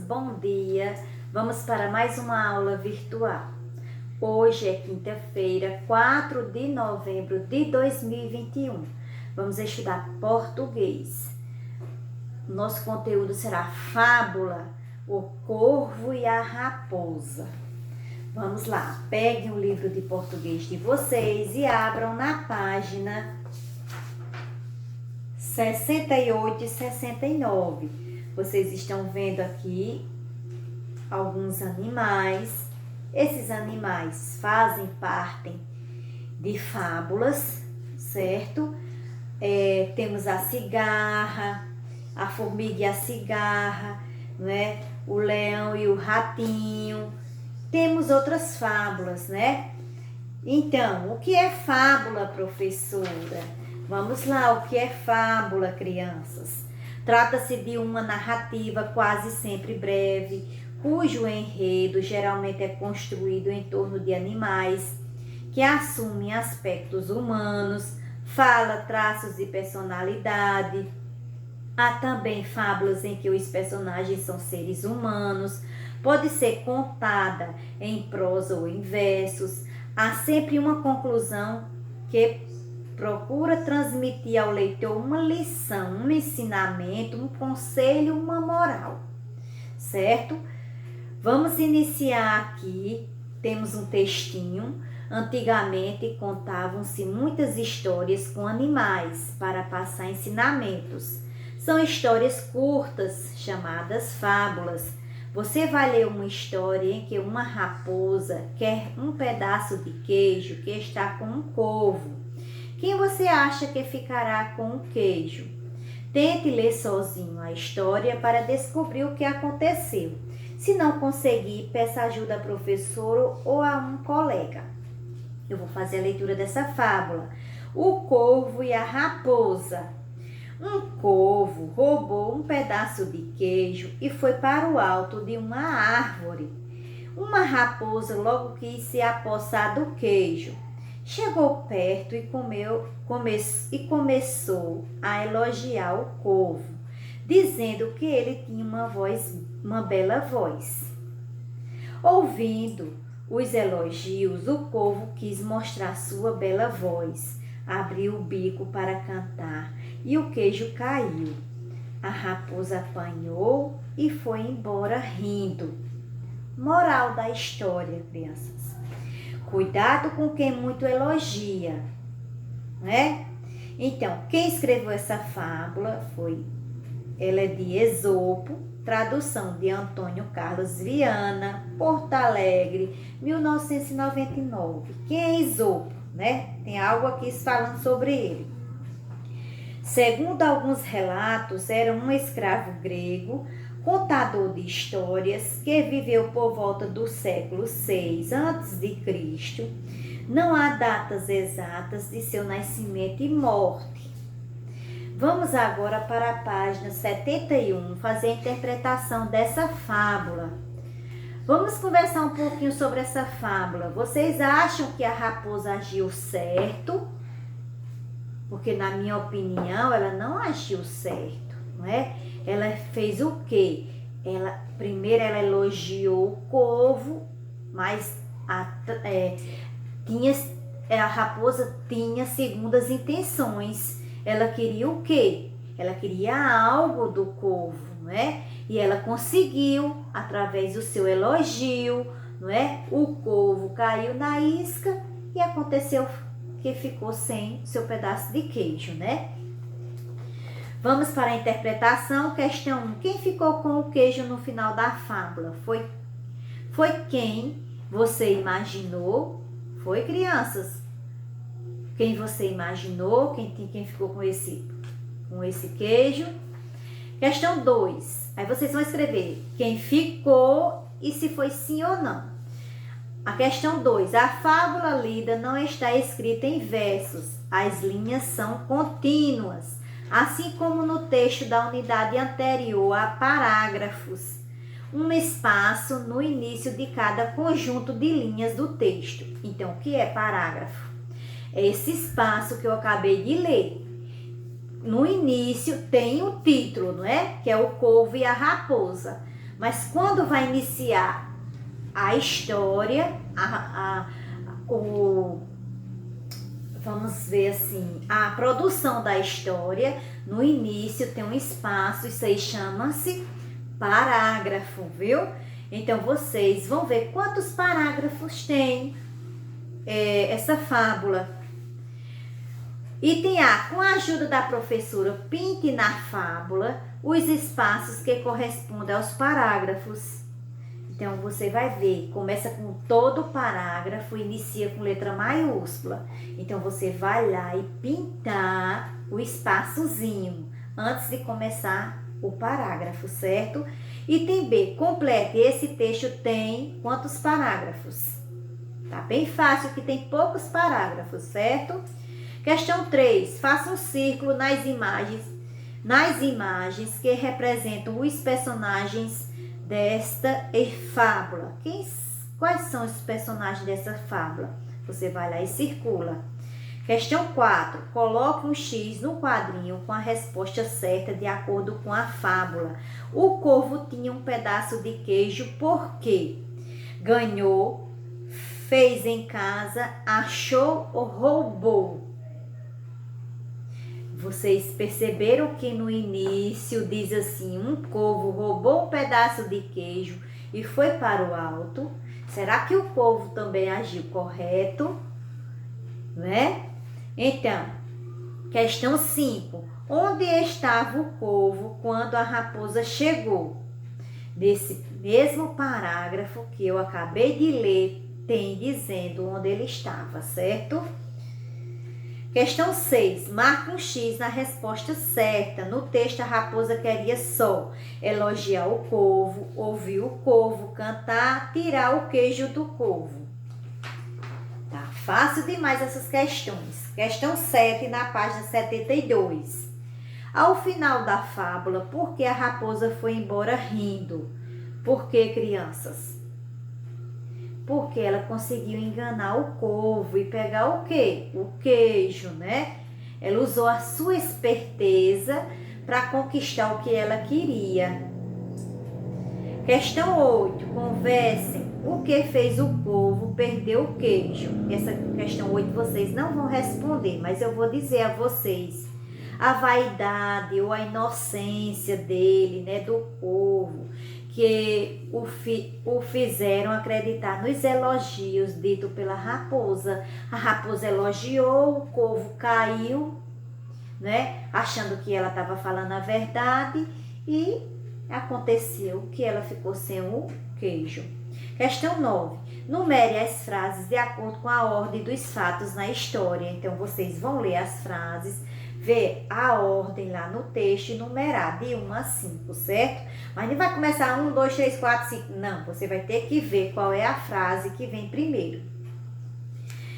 bom dia. Vamos para mais uma aula virtual. Hoje é quinta-feira, 4 de novembro de 2021. Vamos estudar português. Nosso conteúdo será fábula, o corvo e a raposa. Vamos lá, peguem o livro de português de vocês e abram na página 68 e 69. Vocês estão vendo aqui alguns animais. Esses animais fazem parte de fábulas, certo? Temos a cigarra, a formiga e a cigarra, não é? O leão e o ratinho. Temos outras fábulas, né? Então, o que é fábula, professora? Vamos lá, o que é fábula, crianças? Trata-se de uma narrativa quase sempre breve, cujo enredo geralmente é construído em torno de animais que assumem aspectos humanos, fala, traços de personalidade. Há também fábulas em que os personagens são seres humanos, pode ser contada em prosa ou em versos. Há sempre uma conclusão que procura transmitir ao leitor uma lição, um ensinamento, um conselho, uma moral, certo? Vamos iniciar aqui. Temos um textinho. Antigamente contavam-se muitas histórias com animais para passar ensinamentos. São histórias curtas, chamadas fábulas. Você vai ler uma história em que uma raposa quer um pedaço de queijo que está com um corvo. Quem você acha que ficará com o queijo? Tente ler sozinho a história para descobrir o que aconteceu. Se não conseguir, peça ajuda ao professor ou a um colega. Eu vou fazer a leitura dessa fábula. O corvo e a raposa. Um corvo roubou um pedaço de queijo e foi para o alto de uma árvore. Uma raposa logo quis se apossar do queijo. Chegou perto e começou a elogiar o corvo, dizendo que ele tinha uma bela voz. Ouvindo os elogios, o corvo quis mostrar sua bela voz, abriu o bico para cantar e o queijo caiu. A raposa apanhou e foi embora rindo. Moral da história, crianças. Cuidado com quem muito elogia, né? Então, quem escreveu essa fábula ela é de Esopo, tradução de Antônio Carlos Viana, Porto Alegre, 1999. Quem é Esopo, né? Tem algo aqui falando sobre ele. Segundo alguns relatos, era um escravo grego, contador de histórias, que viveu por volta do século VI a.C. Não há datas exatas de seu nascimento e morte. Vamos agora para a página 71, fazer a interpretação dessa fábula. Vamos conversar um pouquinho sobre essa fábula. Vocês acham que a raposa agiu certo? Porque, na minha opinião, ela não agiu certo, não é? Ela fez o quê? Primeiro ela elogiou o corvo, mas a raposa tinha segundas intenções. Ela queria o quê? Ela queria algo do corvo, não é? E ela conseguiu, através do seu elogio, não é? O corvo caiu na isca e aconteceu que ficou sem seu pedaço de queijo, né? Vamos para a interpretação. Questão 1. Quem ficou com o queijo no final da fábula? Foi quem você imaginou? Foi, crianças? Quem você imaginou? Quem ficou com esse queijo? Questão 2. Aí vocês vão escrever quem ficou e se foi sim ou não. A questão 2. A fábula lida não está escrita em versos. As linhas são contínuas. Assim como no texto da unidade anterior há parágrafos, um espaço no início de cada conjunto de linhas do texto. Então, o que é parágrafo? É esse espaço que eu acabei de ler. No início tem o título, não é? Que é o corvo e a raposa. Mas quando vai iniciar a história, vamos ver assim, a produção da história, no início tem um espaço, isso aí chama-se parágrafo, viu? Então, vocês vão ver quantos parágrafos tem essa fábula. Item A. Com a ajuda da professora, pinte na fábula os espaços que correspondem aos parágrafos. Então, você vai ver, começa com todo o parágrafo, inicia com letra maiúscula. Então, você vai lá e pintar o espaçozinho antes de começar o parágrafo, certo? Item B. Complete. Esse texto tem quantos parágrafos? Tá bem fácil, que tem poucos parágrafos, certo? Questão 3. Faça um círculo nas imagens que representam os personagens desta fábula. Quais são os personagens dessa fábula? Você vai lá e circula. Questão 4. Coloque um X no quadrinho com a resposta certa de acordo com a fábula. O corvo tinha um pedaço de queijo porque ganhou, fez em casa, achou ou roubou. Vocês perceberam que no início diz assim, um corvo roubou um pedaço de queijo e foi para o alto. Será que o corvo também agiu correto? Né? Então, questão 5. Onde estava o corvo quando a raposa chegou? Nesse mesmo parágrafo que eu acabei de ler, tem dizendo onde ele estava, certo? Questão 6. Marque um X na resposta certa. No texto, a raposa queria só elogiar o corvo, ouvir o corvo cantar, tirar o queijo do corvo. Tá fácil demais essas questões. Questão 7, na página 72. Ao final da fábula, por que a raposa foi embora rindo? Por que, crianças? Porque ela conseguiu enganar o corvo e pegar o quê? O queijo, né? Ela usou a sua esperteza para conquistar o que ela queria. Questão 8. Conversem. O que fez o corvo perder o queijo? Essa questão 8 vocês não vão responder, mas eu vou dizer a vocês. A vaidade ou a inocência dele, né, do corvo, que o fizeram acreditar nos elogios ditos pela raposa. A raposa elogiou, o corvo caiu, né, achando que ela estava falando a verdade e aconteceu que ela ficou sem o queijo. Questão 9. Numere as frases de acordo com a ordem dos fatos na história. Então, vocês vão ler as frases, ver a ordem lá no texto e numerar de 1 a 5, certo? Mas não vai começar 1, 2, 3, 4, 5. Não, você vai ter que ver qual é a frase que vem primeiro.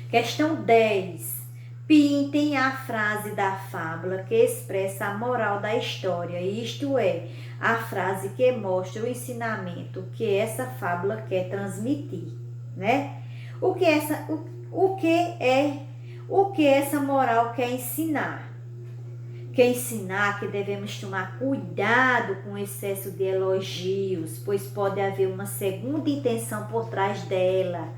Questão 10. Pintem a frase da fábula que expressa a moral da história, isto é, a frase que mostra o ensinamento que essa fábula quer transmitir, né? O que essa moral quer ensinar? Quer ensinar que devemos tomar cuidado com o excesso de elogios, pois pode haver uma segunda intenção por trás dela,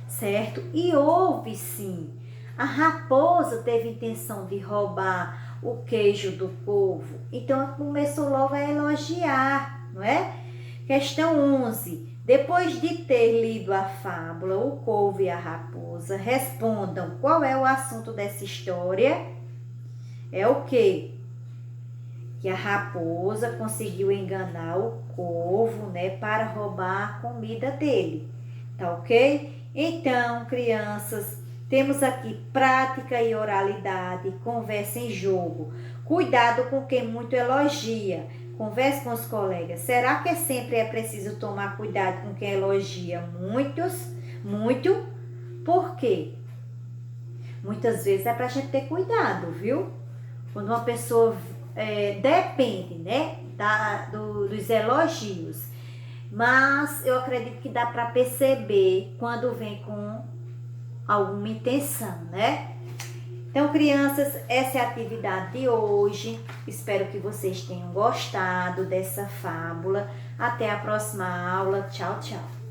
certo? E houve sim. A raposa teve intenção de roubar o queijo do corvo, então ela começou logo a elogiar, não é? Questão 11. Depois de ter lido a fábula, o corvo e a raposa, respondam qual é o assunto dessa história. É o quê? Que a raposa conseguiu enganar o corvo, né, para roubar a comida dele. Tá ok? Então, crianças, temos aqui prática e oralidade, conversa em jogo. Cuidado com quem muito elogia. Converse com os colegas. Será que sempre é preciso tomar cuidado com quem elogia muito? Por quê? Muitas vezes é pra gente ter cuidado, viu? Quando uma pessoa depende, né, dos elogios. Mas eu acredito que dá para perceber quando vem com alguma intenção, né? Então, crianças, essa é a atividade de hoje. Espero que vocês tenham gostado dessa fábula. Até a próxima aula. Tchau, tchau.